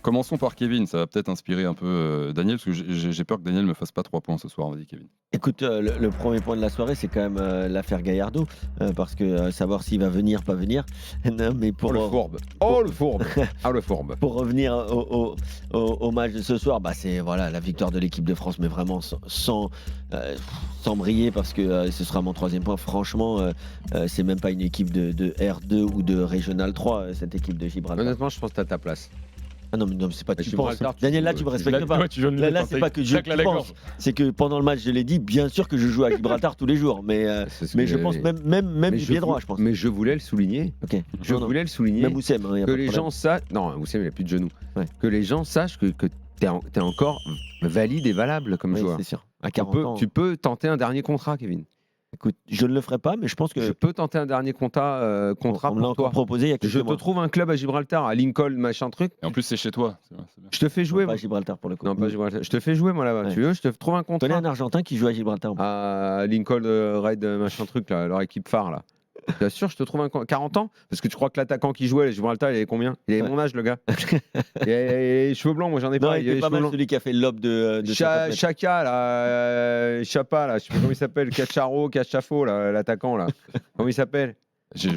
Commençons par Kevin, ça va peut-être inspirer un peu Daniel, parce que j'ai peur que Daniel ne me fasse pas 3 points ce soir. Vas-y, Kevin. Écoute, le 1er point de la soirée, c'est quand même, l'affaire Gallardo, parce que, savoir s'il va venir, pas venir. Non, mais Oh le fourbe! Oh le fourbe! Ah le fourbe! pour revenir au match de ce soir, bah, c'est voilà, la victoire de l'équipe de France, mais vraiment sans briller parce que, ce sera mon 3e point. Franchement, c'est même pas une équipe de R2 ou de Régional 3, cette équipe de Gibraltar. Honnêtement, je pense que tu as ta place. Ah non, mais c'est pas que Mais tu penses. Gibraltar, Daniel, là, tu me respectes pas. Ouais, tu viens de le Là, mettre, c'est hein, pas que je tac, la pense. gorge. C'est que pendant le match, je l'ai dit, bien sûr que je joue à Gibraltar tous les jours, mais je pense même du pied droit, je pense. Mais je voulais le souligner. Ok. Je Non, non. voulais le souligner. Même Oussem, hein, y a Que pas de les problème. gens sachent. Non, Oussem, il a plus de genoux. Ouais. Que les gens sachent que t'es encore valide et valable comme Oui, joueur. c'est sûr. À 40 ans. Tu peux tenter un dernier contrat, Kevin. Écoute, je ne le ferai pas, mais je pense que Je peux tenter un dernier contrat on me l'a pour encore toi. proposé il y a quelques Je te mois. trouve un club à Gibraltar, à Lincoln, machin truc. Et en plus, c'est chez toi. C'est bien. Je te fais jouer. Pas moi. à Gibraltar pour le coup. Non, pas Gibraltar. Je te fais jouer, moi, là-bas. Ouais. Tu veux, je te trouve un Je connais contrat un Argentin qui joue à Gibraltar. à Lincoln Red, machin truc, là, leur équipe phare, là. Bien sûr, je te trouve un 40 ans. Parce que tu crois que l'attaquant qui jouait à Gibraltar, il avait combien? Il avait Ouais. mon âge, le gars. Il avait les cheveux blancs, moi, j'en ai Non, pas. il Il avait était les pas cheveux mal blancs. celui qui a fait le lob de 50 mètres. Chaka, là, Chapa, là, je sais pas comment il s'appelle, Cachafo, là, l'attaquant, là. Comment il s'appelle?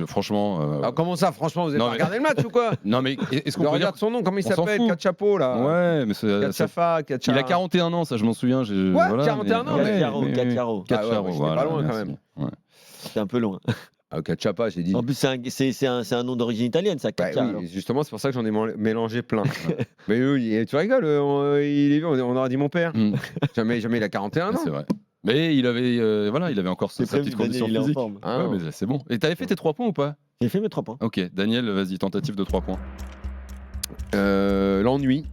Franchement. Alors, comment ça, franchement, vous avez Non, pas mais- regardé le match ou quoi? Non, mais est-ce qu'on peut dire. Regarde son nom, comment il On s'en s'appelle? fout. Cachapo, là. Ouais, mais Cachafa, il a 41 ans, ça, je m'en souviens. Ouais, 41 ans, mais- Cacciaro. Ah ouais, ouais, Cacciaro, j'étais voilà, pas loin, quand merci. même. Ouais. C'est un peu loin. Ah, Cachapa, j'ai dit. En plus, c'est un nom d'origine italienne, ça, Bah Caccia. oui, justement, c'est pour ça que j'en ai mélangé plein. Mais eux, tu rigoles, on aurait dit mon père. Mm. Jamais il a 41 ans. C'est vrai. Mais il avait encore sa petite condition il est en physique. forme. Ah, Ouais, mais c'est bon. Et t'avais fait tes 3 points ou pas? J'ai fait mes 3 points. Ok, Daniel, vas-y, tentative de 3 points. L'ennui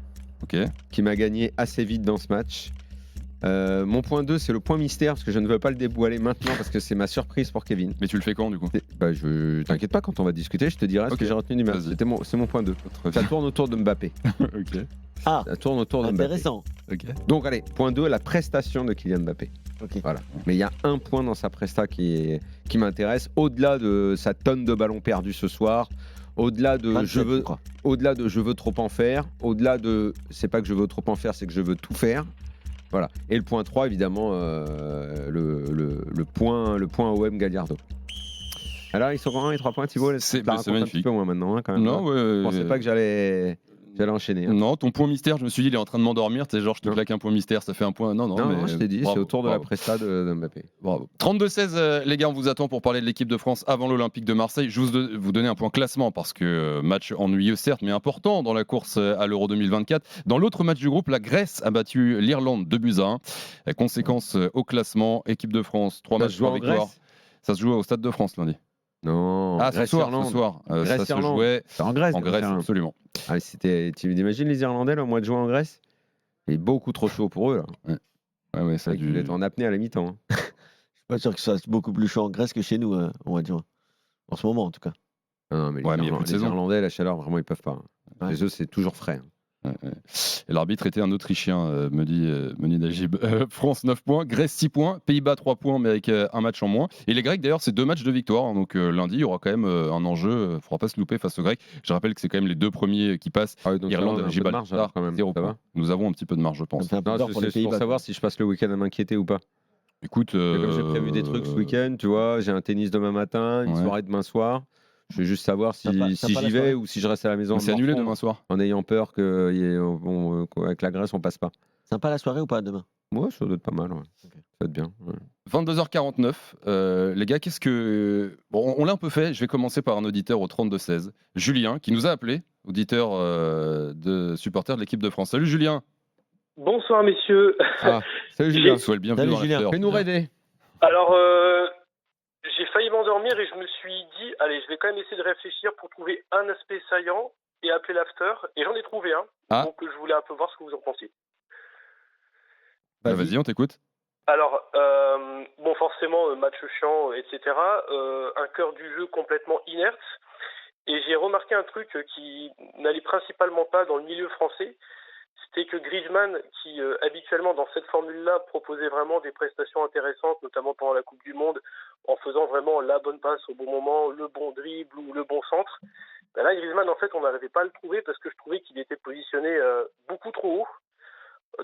Ok. qui m'a gagné assez vite dans ce match. Mon point 2, c'est le point mystère, parce que je ne veux pas le dévoiler maintenant, parce que c'est ma surprise pour Kevin. Mais tu le fais quand, du coup? Bah, t'inquiète pas, quand on va discuter, je te dirai ce Ok. que j'ai retenu du match. Vas-y. C'est mon point 2. Très Ça bien. tourne autour de Mbappé. Ok. Ah, Ça tourne autour de Mbappé. intéressant. Ok. Donc allez, point 2, la prestation de Kylian Mbappé. Ok. Voilà. Mais il y a un point dans sa presta qui m'intéresse, au-delà de sa tonne de ballons perdus ce soir, au-delà de 27, je veux trop en faire, au-delà de c'est pas que je veux trop en faire, c'est que je veux tout faire. Voilà. Et le point 3, évidemment, le point OM Gallardo. Alors, ils sont vraiment les 3 points, Thibaut. C'est un petit magnifique. peu moins maintenant, hein, quand même. Non, Je pensais pas que j'allais enchaîner. Hein. Non, ton point mystère, je me suis dit, il est en train de m'endormir. Tu sais, genre, je te Non. claque un point mystère, ça fait un point. Non, Non, mais je t'ai dit, bravo, c'est autour de la bravo, presta de Mbappé. bravo. 32-16, les gars, on vous attend pour parler de l'équipe de France avant l'Olympique de Marseille. Je vais vous donner un point classement parce que match ennuyeux, certes, mais important dans la course à l'Euro 2024. Dans l'autre match du groupe, la Grèce a battu l'Irlande 2-1. Conséquence au classement, équipe de France, 3 Ça matchs, se joue 3 en victoires. Grèce Ça se joue au Stade de France lundi. Non. Ah, ce soir. Ça se Irlande. jouait C'est en Grèce. en Grèce, Irlande. absolument. Ah, tu imagines les Irlandais là, au mois de juin en Grèce? Il est beaucoup trop chaud pour eux là. Ouais, ça a Il dû... est en apnée à la mi-temps. Hein. Je suis pas sûr que ça soit beaucoup plus chaud en Grèce que chez nous, au mois de juin. En ce moment, en tout cas. Non, mais Ouais, mais il y a plus de les saison. Irlandais, la chaleur, vraiment, ils peuvent pas. Hein. Ouais. Les eux, c'est toujours frais. Hein. Ouais. Et l'arbitre était un Autrichien, me dit Najib. France 9 points, Grèce 6 points, Pays-Bas 3 points, mais avec un match en moins. Et les Grecs, d'ailleurs, c'est 2 matchs de victoire. Hein, donc lundi, il y aura quand même un enjeu. Il ne faudra pas se louper face aux Grecs. Je rappelle que c'est quand même les 2 premiers qui passent. Ah oui, donc Irlande, là, on a un peu de marge, Gibraltar, alors, quand même. 0 Ça points. va. Nous avons un petit peu de marge, je Ça me pense. fait un peu Non, peur pour les c'est Pays-Bas. pour savoir si je passe le week-end à m'inquiéter ou pas. Écoute, Comme j'ai prévu des trucs ce week-end, tu vois, j'ai un tennis demain matin, une Ouais. soirée demain soir. Je veux juste savoir si Sympa j'y la vais soirée. ou si je reste à la maison. c'est annulé demain soir. En ayant peur qu'avec la Grèce, on passe pas. Sympa la soirée ou pas demain? Ouais, ça doit être pas mal. Ouais. Ok. Ça doit être bien. Ouais. 22h49. Les gars, qu'est-ce que. Bon, on l'a un peu fait. Je vais commencer par un auditeur au 32-16. Julien, qui nous a appelé, auditeur de supporter de l'équipe de France. Salut Julien. Bonsoir messieurs. Ah, salut Julien. Sois le bienvenu Salut, dans Julien. l'after. Fais-nous rêver. Alors, j'ai failli m'endormir et je me suis dit, allez, je vais quand même essayer de réfléchir pour trouver un aspect saillant et appeler l'after. Et j'en ai trouvé un. Ah. Donc je voulais un peu voir ce que vous en pensiez. Vas-y, on t'écoute. Alors, bon, forcément, match chiant, etc. Un cœur du jeu complètement inerte. Et j'ai remarqué un truc qui n'allait principalement pas dans le milieu français. C'était que Griezmann, qui habituellement dans cette formule-là proposait vraiment des prestations intéressantes, notamment pendant la Coupe du Monde, en faisant vraiment la bonne passe au bon moment, le bon dribble ou le bon centre, Ben là, Griezmann, en fait, on n'arrivait pas à le trouver parce que je trouvais qu'il était positionné beaucoup trop haut,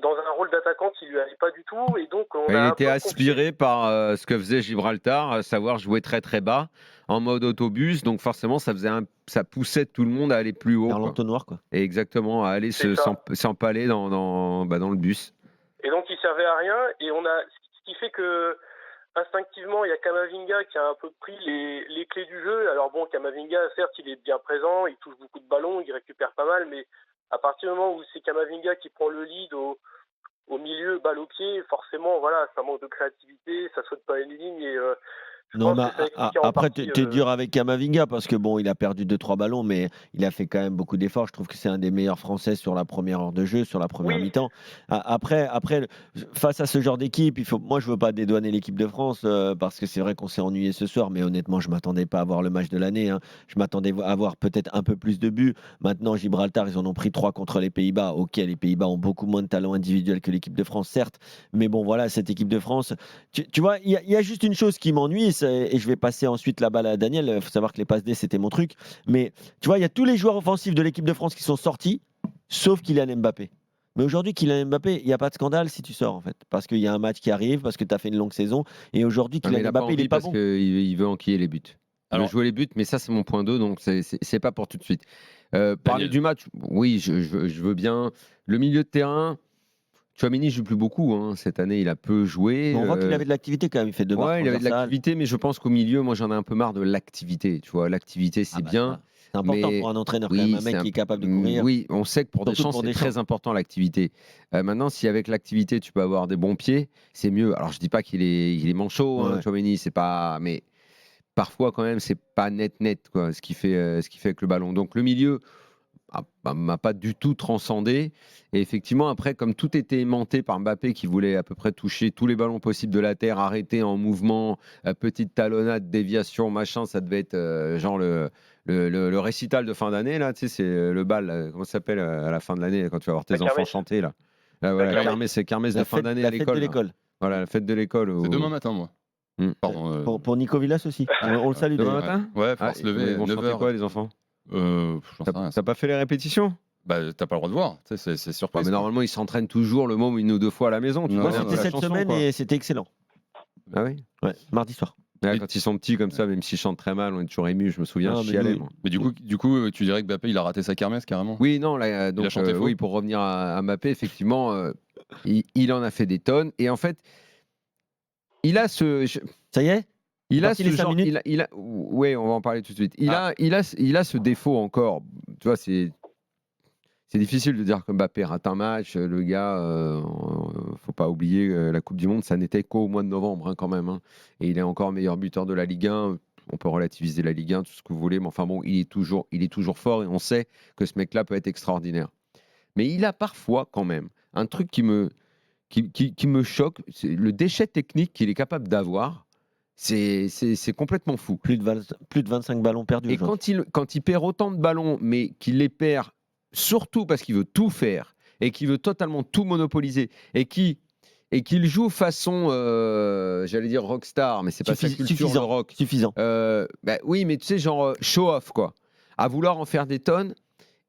dans un rôle d'attaquant qui lui allait pas du tout. Et donc, on Il a un était peu aspiré par ce que faisait Gibraltar, à savoir jouer très très bas en mode autobus. Donc forcément, ça poussait tout le monde à aller plus haut. Vers Quoi. l'entonnoir, quoi. Et exactement, à aller C'est ça. s'empaler dans le bus. Et donc, il servait à rien. Et ce qui fait que instinctivement, il y a Camavinga qui a un peu pris les clés du jeu. Alors bon, Camavinga, certes, il est bien présent, il touche beaucoup de ballons, il récupère pas mal, mais à partir du moment où c'est Camavinga qui prend le lead au milieu, balle au pied, forcément, voilà, ça manque de créativité, ça saute pas une ligne et je Non, pense mais que ça explique en après, partie. t'es dur avec Kamavinga parce que bon, il a perdu 2-3 ballons, mais il a fait quand même beaucoup d'efforts. Je trouve que c'est un des meilleurs Français sur la première heure de jeu, sur la première Oui. mi-temps. Après, face à ce genre d'équipe, moi, je veux pas dédouaner l'équipe de France parce que c'est vrai qu'on s'est ennuyé ce soir, mais honnêtement, je m'attendais pas à voir le match de l'année. Hein. Je m'attendais à voir peut-être un peu plus de buts. Maintenant, Gibraltar, ils en ont pris 3 contre les Pays-Bas. Ok, les Pays-Bas ont beaucoup moins de talent individuel que l'équipe de France, certes, mais bon, voilà, cette équipe de France. Tu vois, il y a juste une chose qui m'ennuie, et je vais passer ensuite la balle à Daniel. Il faut savoir que les passes D, c'était mon truc. Mais tu vois, il y a tous les joueurs offensifs de l'équipe de France qui sont sortis, sauf Kylian Mbappé. Mais aujourd'hui, Kylian Mbappé, il n'y a pas de scandale si tu sors, en fait. Parce qu'il y a un match qui arrive, parce que tu as fait une longue saison. Et aujourd'hui, Non, mais Kylian il a pas Mbappé, il envie n'est pas parce bon. qu'il veut enquiller les buts. Il veut Alors- jouer les buts, mais ça, c'est mon point 2, donc c'est pas pour tout de suite. Parler du match, oui, je veux bien. Le milieu de terrain, Tchouaméni ne joue plus beaucoup. Hein. Cette année, il a peu joué. Mais on voit qu'il avait de l'activité quand même. Il fait 2 marques Ouais, il avait de transversales. l'activité, mais je pense qu'au milieu, moi, j'en ai un peu marre de l'activité. Tu vois, l'activité, c'est Ah bah, bien. ça, c'est important mais pour un entraîneur, quand oui, même. Un mec qui est capable de courir. Oui, on sait que pour Surtout Deschamps, pour c'est Deschamps. très important l'activité. Maintenant, si avec l'activité, tu peux avoir des bons pieds, c'est mieux. Alors, je dis pas qu'il est manchot, hein, Ouais. Tchouaméni, c'est pas. Mais parfois, quand même, c'est pas net, quoi, ce qu'il fait avec le ballon. Donc, le milieu m'a pas du tout transcendé. Et effectivement, après, comme tout était aimanté par Mbappé qui voulait à peu près toucher tous les ballons possibles de la terre, arrêter en mouvement, petite talonnade, déviation, machin, ça devait être genre le récital de fin d'année, là, tu sais, c'est le bal, comment ça s'appelle à la fin de l'année, quand tu vas voir tes La enfants kermesse. chanter, là. Voilà, kermesse. kermesse, c'est kermesse de fin d'année La à fête l'école. de là. l'école. Voilà, la fête de l'école. C'est demain matin, moi. Hmm. Pardon. Pour Nico Villas aussi. On le salue Demain d'ailleurs. matin Ouais, faut Ah, se lever ils vont chanter 9h. quoi, les enfants J'en sais rien. T'as pas fait les répétitions? Bah, t'as pas le droit de voir. Tu sais, c'est Ouais, surprise. mais quoi. normalement, ils s'entraînent toujours le môme une ou deux fois à la maison. Tu Non, Moi, connais un non, peu c'était la cette chanson, semaine quoi. et c'était excellent. Ah oui. Ouais, mardi soir. Ouais, Et- quand ils sont petits comme ça, même s'ils chantent très mal, on est toujours ému. Je me souviens, Non, je mais chialais, nous, moi. Mais du coup, tu dirais que Mbappé, il a raté sa kermesse carrément. Oui, non, là, donc, chanté faux. oui, pour revenir à Mbappé, effectivement, il en a fait des tonnes. Et en fait, il a ce. Ça y est Il a Parti ce les 5 genre. minutes Ouais, on va en parler tout de suite. Il a ce défaut encore. Tu vois, c'est difficile de dire que Mbappé rate un match. Le gars, faut pas oublier la Coupe du Monde, ça n'était qu'au mois de novembre hein, quand même. Hein. Et il est encore meilleur buteur de la Ligue 1. On peut relativiser la Ligue 1, tout ce que vous voulez, mais enfin bon, il est toujours fort et on sait que ce mec-là peut être extraordinaire. Mais il a parfois quand même un truc qui me choque, c'est le déchet technique qu'il est capable d'avoir. C'est complètement fou. plus de 25 ballons perdus Et aujourd'hui. quand il perd autant de ballons, mais qu'il les perd surtout parce qu'il veut tout faire et qu'il veut totalement tout monopoliser et qu'il joue façon, j'allais dire rockstar, mais c'est pas sa culture de rock. Suffisant. Bah oui, mais tu sais, genre show off, quoi. À vouloir en faire des tonnes.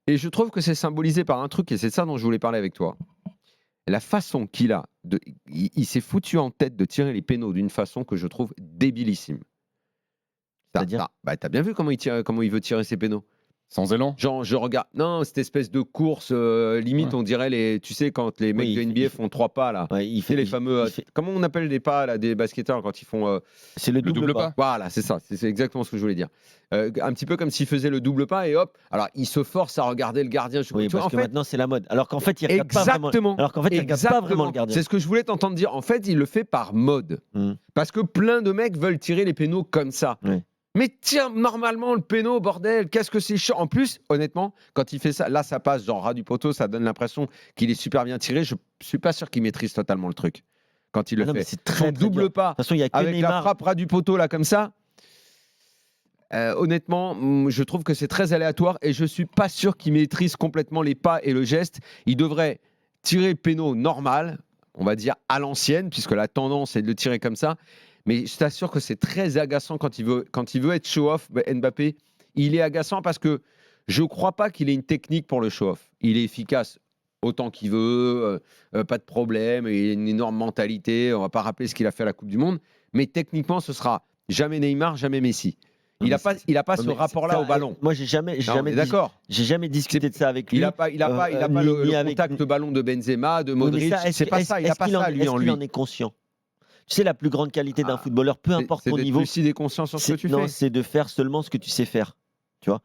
Et je trouve que c'est symbolisé par un truc, et c'est ça dont je voulais parler avec toi. La façon qu'il a, il s'est foutu en tête de tirer les pénaux d'une façon que je trouve débilissime. C'est-à-dire T'as bien vu comment il veut tirer ses pénaux. Sans élan. Genre, je regarde. Non, cette espèce de course, limite, Ouais. on dirait tu sais, quand les mecs Oui, de il fait- NBA il font 3 pas, là. Ouais, il Tu sais, les fameux. il fait- Comment on appelle les pas, là, des basketteurs quand ils font. C'est le Le double pas. Voilà, c'est ça. C'est exactement ce que je voulais dire. Un petit peu comme s'il faisait le double pas et hop. Alors, il se force à regarder le gardien. Oui, Tu vois, parce en que fait, maintenant c'est la mode. Alors qu'en fait, il regarde pas vraiment. exactement. Alors qu'en fait, il regarde pas vraiment le gardien. C'est ce que je voulais t'entendre dire. En fait, il le fait par mode. Parce que plein de mecs veulent tirer les pénaux comme ça. Oui. Mais tiens, normalement, le péno, bordel, qu'est-ce que c'est chiant. En plus, honnêtement, quand il fait ça, là, ça passe genre ras du poteau, ça donne l'impression qu'il est super bien tiré. Je suis pas sûr qu'il maîtrise totalement le truc quand il le Ah non, mais fait. c'est très, Son très double dur. pas De toute façon, il y a que avec la Neymar. frappe ras du poteau, là, comme ça. Honnêtement, je trouve que c'est très aléatoire et je suis pas sûr qu'il maîtrise complètement les pas et le geste. Il devrait tirer le péno normal, on va dire à l'ancienne, puisque la tendance est de le tirer comme ça. Mais je t'assure que c'est très agaçant quand il veut être show-off. Mbappé, il est agaçant parce que Je crois pas qu'il ait une technique pour le show-off. Il est efficace autant qu'il veut, pas de problème, il a une énorme mentalité. On va pas rappeler ce qu'il a fait à la Coupe du Monde, mais techniquement, ce sera jamais Neymar, jamais Messi. Il n'a pas ce rapport-là au ballon. Moi, j'ai jamais discuté de ça avec lui. Il n'a pas le contact ballon de Benzema, de Modric. C'est pas ça. Il n'a pas ça lui en lui. Est-ce qu'il en est conscient? Tu sais, la plus grande qualité d'un footballeur, peu importe ton niveau, c'est d'être lucide et conscient sur ce que tu fais. Non, c'est de faire seulement ce que tu sais faire. Tu vois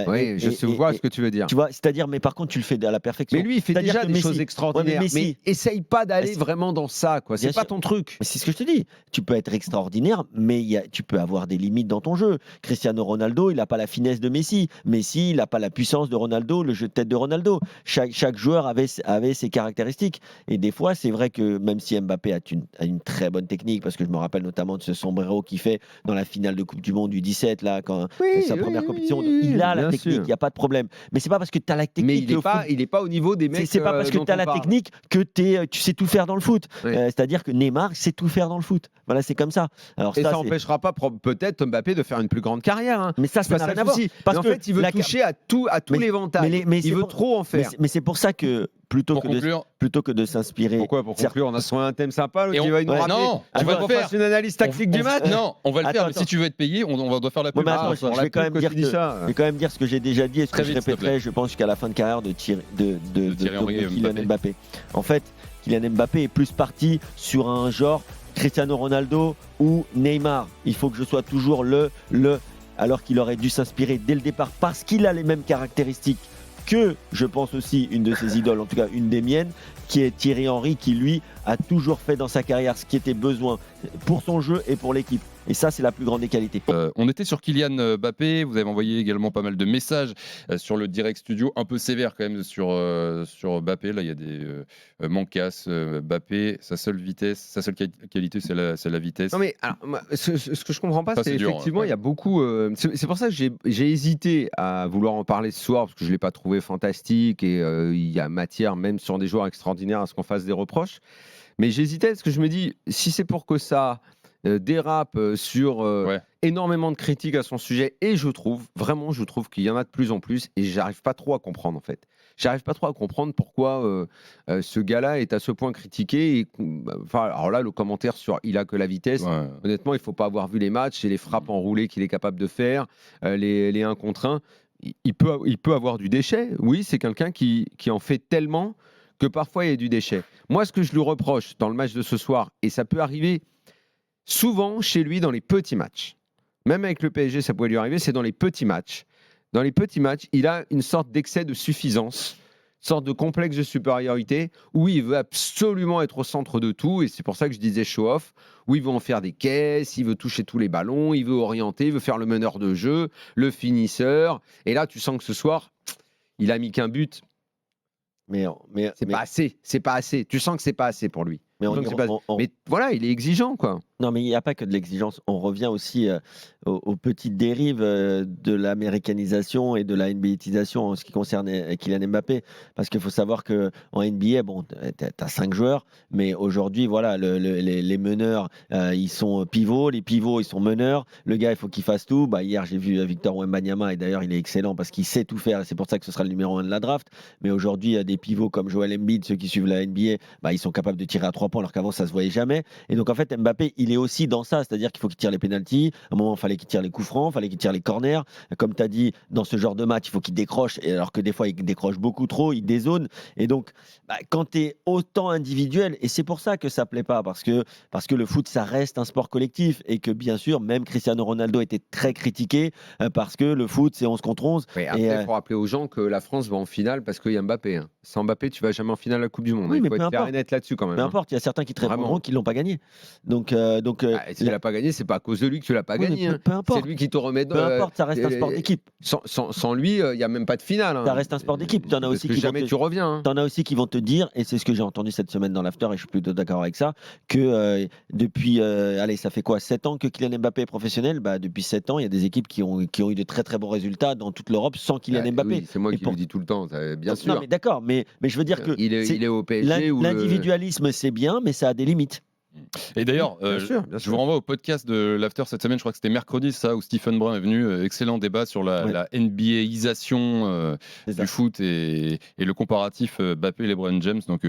oui, je vois ce que tu veux dire. Tu vois, c'est-à-dire, mais par contre, tu le fais à la perfection. Mais lui, il fait déjà des choses extraordinaires. Mais essaye pas d'aller vraiment dans ça, quoi. C'est pas ton truc. Mais c'est ce que je te dis. Tu peux être extraordinaire, mais tu peux avoir des limites dans ton jeu. Cristiano Ronaldo, il n'a pas la finesse de Messi. Messi, il n'a pas la puissance de Ronaldo, le jeu de tête de Ronaldo. Chaque joueur avait ses caractéristiques. Et des fois, c'est vrai que même si Mbappé a une très bonne technique, parce que je me rappelle notamment de ce sombrero qu'il fait dans la finale de Coupe du Monde du 17, là, quand sa première compétition. Il a la technique, il n'y a pas de problème. Mais c'est pas parce que tu as la technique. Mais il n'est pas au niveau des mecs. C'est pas parce que tu as la technique que tu sais tout faire dans le foot. Oui. C'est-à-dire que Neymar sait tout faire dans le foot. Voilà, c'est comme ça. Alors, et ça n'empêchera pas peut-être Mbappé de faire une plus grande carrière. Hein. Mais ça n'a rien à voir. Parce qu'en fait, il veut toucher à tous les éventails. Il veut trop en faire. Mais c'est pour ça que plutôt que de s'inspirer. Pourquoi pour conclure, on a trouvé un thème sympa. Et qui va nous rappeler. Non, on va faire une analyse tactique du match. Non, on va le faire. Mais si tu veux être payé, on doit faire la pub. Je vais quand même dire ce que j'ai déjà dit et ce que je répéterai, je pense, jusqu'à la fin de carrière de Kylian Mbappé. En fait, Kylian Mbappé est plus parti sur un genre Cristiano Ronaldo ou Neymar. Il faut que je sois toujours alors qu'il aurait dû s'inspirer dès le départ parce qu'il a les mêmes caractéristiques que, je pense aussi, une de ses idoles, en tout cas une des miennes, qui est Thierry Henry, qui lui a toujours fait dans sa carrière ce qui était besoin pour son jeu et pour l'équipe. Et ça, c'est la plus grande des qualités. On était sur Kylian Mbappé. Vous avez envoyé également pas mal de messages sur le direct studio, un peu sévère quand même sur Mbappé. Là, il y a des Mancas, Mbappé, sa seule qualité, c'est la vitesse. Non mais alors, ce que je comprends pas, c'est effectivement, il y a beaucoup. C'est pour ça que j'ai hésité à vouloir en parler ce soir parce que je l'ai pas trouvé fantastique et il y a matière même sur des joueurs extraordinaires à ce qu'on fasse des reproches. Mais j'hésitais parce que je me dis, si c'est pour que ça dérape sur énormément de critiques à son sujet, et je trouve qu'il y en a de plus en plus, et j'arrive pas trop à comprendre en fait. J'arrive pas trop à comprendre pourquoi ce gars-là est à ce point critiqué. Et, alors là, le commentaire sur il a que la vitesse, honnêtement, il faut pas avoir vu les matchs et les frappes enroulées qu'il est capable de faire, les 1 contre 1. Il peut avoir du déchet. Oui, c'est quelqu'un qui en fait tellement que parfois il y a du déchet. Moi, ce que je lui reproche dans le match de ce soir, et ça peut arriver souvent chez lui dans les petits matchs, même avec le PSG, ça pouvait lui arriver, c'est dans les petits matchs. Dans les petits matchs, il a une sorte d'excès de suffisance, une sorte de complexe de supériorité, où il veut absolument être au centre de tout, et c'est pour ça que je disais show-off, où il veut en faire des caisses, il veut toucher tous les ballons, il veut orienter, il veut faire le meneur de jeu, le finisseur, et là, tu sens que ce soir, il a mis qu'un but. Mais c'est pas assez. Tu sens que c'est pas assez pour lui. Mais voilà, il est exigeant, quoi. Non, mais il n'y a pas que de l'exigence. On revient aussi aux petites dérives de l'américanisation et de la NBAisation en ce qui concerne Kylian Mbappé. Parce qu'il faut savoir qu'en NBA, bon, tu as 5 joueurs, mais aujourd'hui, voilà, les meneurs, ils sont pivots. Les pivots, ils sont meneurs. Le gars, il faut qu'il fasse tout. Hier, j'ai vu Victor Wembanyama, et d'ailleurs, il est excellent parce qu'il sait tout faire. Et c'est pour ça que ce sera le numéro 1 de la draft. Mais aujourd'hui, il y a des pivots comme Joel Embiid, ceux qui suivent la NBA, ils sont capables de tirer à 3 points, alors qu'avant, ça se voyait jamais. Et donc, en fait, Mbappé, il est aussi dans ça, c'est-à-dire qu'il faut qu'il tire les pénaltys. À un moment, il fallait qu'il tire les coups francs, il fallait qu'il tire les corners. Comme tu as dit, dans ce genre de match, il faut qu'il décroche, et alors que des fois, il décroche beaucoup trop, il dézone. Et donc, quand tu es autant individuel, et c'est pour ça que ça plaît pas, parce que le foot, ça reste un sport collectif, et que bien sûr, même Cristiano Ronaldo était très critiqué, parce que le foot, c'est 11 contre 11. Oui, après, il faut rappeler aux gens que la France va en finale parce qu'il y a Mbappé. Hein. Sans Mbappé, tu vas jamais en finale de la Coupe du Monde. Oui, il faut être clair et net là-dessus quand même. Peu importe, il y a certains qui te répondront qu'ils l'ont pas gagné. S'il l'a pas gagné, c'est pas à cause de lui que tu l'as pas gagné. Peu importe. C'est lui qui te remet. Peu importe, ça reste un sport d'équipe. Sans lui, il y a même pas de finale. Ça reste un sport d'équipe. T'en as aussi qui jamais tu reviens. T'en as aussi qui vont te dire, et c'est ce que j'ai entendu cette semaine dans l'after, et je suis plutôt d'accord avec ça, que depuis, ça fait quoi, 7 ans que Kylian Mbappé est professionnel. Depuis 7 ans, il y a des équipes qui ont eu de très très bons résultats dans toute l'Europe sans Kylian Mbappé. Oui, c'est moi qui le dis tout le temps, bien sûr. Non, mais d'accord, mais je veux dire que il est au PSG. L'individualisme, c'est bien, mais ça a des limites. Et d'ailleurs, Bien sûr, bien je sûr. vous renvoie au podcast de l'After cette semaine, je crois que c'était mercredi, ça, où Stephen Brun est venu. Excellent débat sur Ouais. la NBAisation C'est ça. du foot et le comparatif Mbappé et LeBron James. Donc,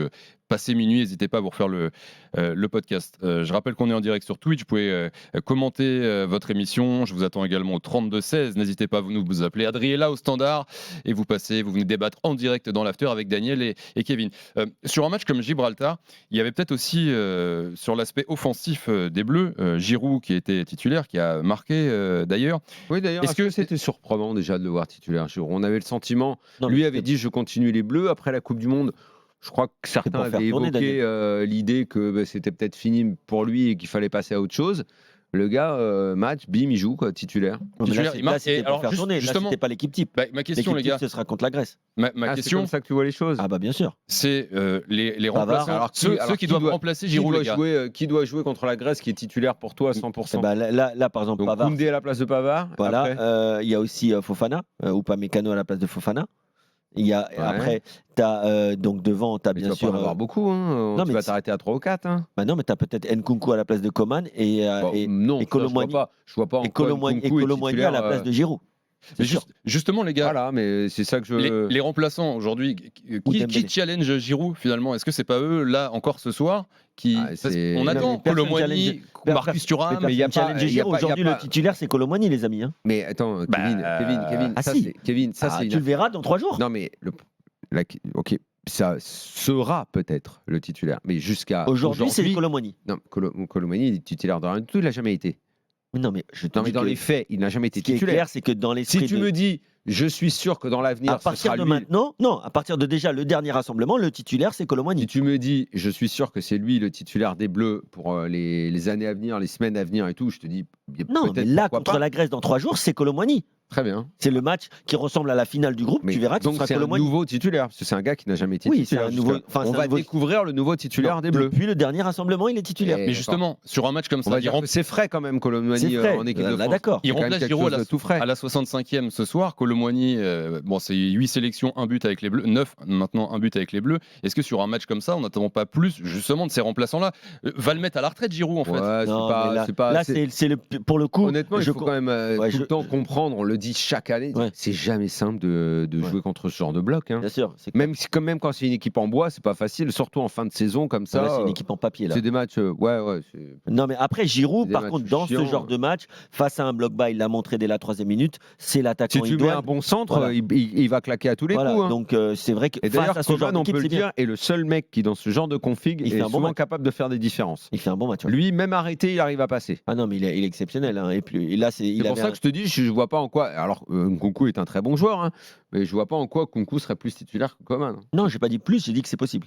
passez minuit, n'hésitez pas à vous refaire le podcast. Je rappelle qu'on est en direct sur Twitch. Vous pouvez commenter votre émission. Je vous attends également au 32-16. N'hésitez pas à vous appeler Adriella au standard et vous venez débattre en direct dans l'After avec Daniel et Kevin. Sur un match comme Gibraltar, il y avait peut-être aussi sur l'aspect offensif des Bleus, Giroud qui était titulaire, qui a marqué d'ailleurs. Oui, d'ailleurs, Est-ce est-ce que que- c'était surprenant déjà de le voir titulaire Giroud? On avait le sentiment, Non, lui mais avait dit je continue les Bleus après la Coupe du Monde. Je crois que certains pour faire avaient tourner, évoqué l'idée que c'était peut-être fini pour lui et qu'il fallait passer à autre chose. Le gars, match, bim, il joue quoi, titulaire. Non, mais Titulaire, là, il marque. c'était Et pour alors, faire tourner. Là, justement, c'était pas l'équipe type. ma question, L'équipe les gars, type, ce sera contre la Grèce. ma C'est question, comme ça que tu vois les choses. Ah bah bien sûr. c'est les Pavard, remplaçants, alors ceux qui doivent remplacer Giroud, les gars. Qui doit jouer contre la Grèce qui est titulaire pour toi à 100%? Eh ben, là, par exemple, Donc Pavard. Koundé à la place de Pavard. Voilà. Après, Il y a aussi Fofana, ou pas Mécano à la place de Fofana. Il y a, Ouais. Après, t'as, donc devant, tu as mais bien tu vas sûr. pas en avoir beaucoup. Hein. non, Tu mais vas c'est- t'arrêter à 3 ou 4. Hein. Bah non, mais tu as peut-être Nkunku à la place de Coman et, Bon, et, non, et ça, je vois Colomboigny- pas. Je vois pas en et quoi Colomboigny Nkunku est à la titulaire, place de Giroud. C'est Mais sûr. justement, les gars, Voilà, mais c'est ça que je. les remplaçants aujourd'hui, Ou qui Dembélé. challenge Giroud finalement? Est-ce que c'est pas eux là encore ce soir qui Ah, c'est- on Non, attend mais personne Colomboigny, challenge- Marcus Thuram, mais il y a Personne pas- challenge il y a Giroud. pas- il y a Aujourd'hui, pas- le titulaire, c'est Colomboigny, les amis. Hein. Mais attends, Bah, Kevin, ah ça si. c'est Kevin, ça Ah, c'est tu le verras dans 3 jours. Non mais ok, ça sera peut-être le titulaire, mais jusqu'à Aujourd'hui, c'est Colomboigny. non, Colomani, il est titulaire de rien du tout, il n'a jamais été. Non, mais je te Non mais dis dans que les faits, il n'a jamais été ce qui est titulaire. clair, c'est que dans Si l'esprit tu me dis, je suis sûr que dans l'avenir, à ce partir sera de lui. maintenant, non, à partir de déjà le dernier rassemblement, le titulaire, c'est Si Colomboigny. tu me dis, je suis sûr que c'est lui le titulaire des Bleus pour les années à venir, les semaines à venir et tout, je te dis Non, mais peut-être là, pourquoi contre pas. la Grèce dans 3 jours, c'est Colomboigny. Très bien. C'est le match qui ressemble à la finale du groupe. Mais Tu verras que ce donc sera c'est un Colomboigny. nouveau titulaire, parce que c'est un gars qui n'a jamais été Oui, titulaire. c'est un nouveau- jusqu'à- enfin, c'est on un va nouveau- découvrir le nouveau titulaire Non, des Bleus. Depuis le dernier rassemblement, il est titulaire. Et- mais justement, sur un match comme On ça, va il dire que c'est frais quand même, Colomboigny C'est frais. en équipe de Là, France. d'accord. Il C'est quand même remplace quelque Giroud chose de tout frais. à la 65e ce soir. Colomboigny, bon, c'est 8 sélections, un but avec les Bleus, 9 maintenant, un but avec les Bleus. Est-ce que sur un match comme ça, on n'attend pas plus justement de ces remplaçants-là? Va le mettre à la retraite, Giroud, en fait. Ouais, Non, mais là, c'est pas. là, c'est- c'est pour le coup. Honnêtement, il je faut co- quand même Ouais, tout je- le temps comprendre. On le dit chaque année. Ouais. C'est jamais simple de Ouais. jouer contre ce genre de bloc. Hein. Bien sûr. C'est Même quand c'est une équipe en bois, c'est pas facile, surtout en fin de saison comme ça. là, c'est une équipe en papier. Là. C'est des matchs. Ouais. c'est- Non, mais après, Giroud, C'est des par matchs contre, dans chiants. ce genre de match, face à un bloc bas, il l'a montré dès la 3e minute, c'est l'attaquant Si tu mets idoine. un bon centre, Voilà. il va claquer à tous les Voilà, coups. Hein. donc c'est vrai que Et face d'ailleurs, à ce genre Coman, on d'équipe, peut le c'est bien. dire, est le seul mec qui, dans ce genre de config, Il fait est un bon souvent match. capable de faire des différences. Il fait un bon match. Ouais. Lui, même arrêté, il arrive à passer. Ah non, mais il est exceptionnel. Hein. Et là, C'est pour ça que je te dis, je vois pas en quoi. Alors, Nkunku est un très bon joueur, hein, mais je vois pas en quoi Nkunku serait plus titulaire que Coman. Non, j'ai pas dit plus, j'ai dit que c'est possible.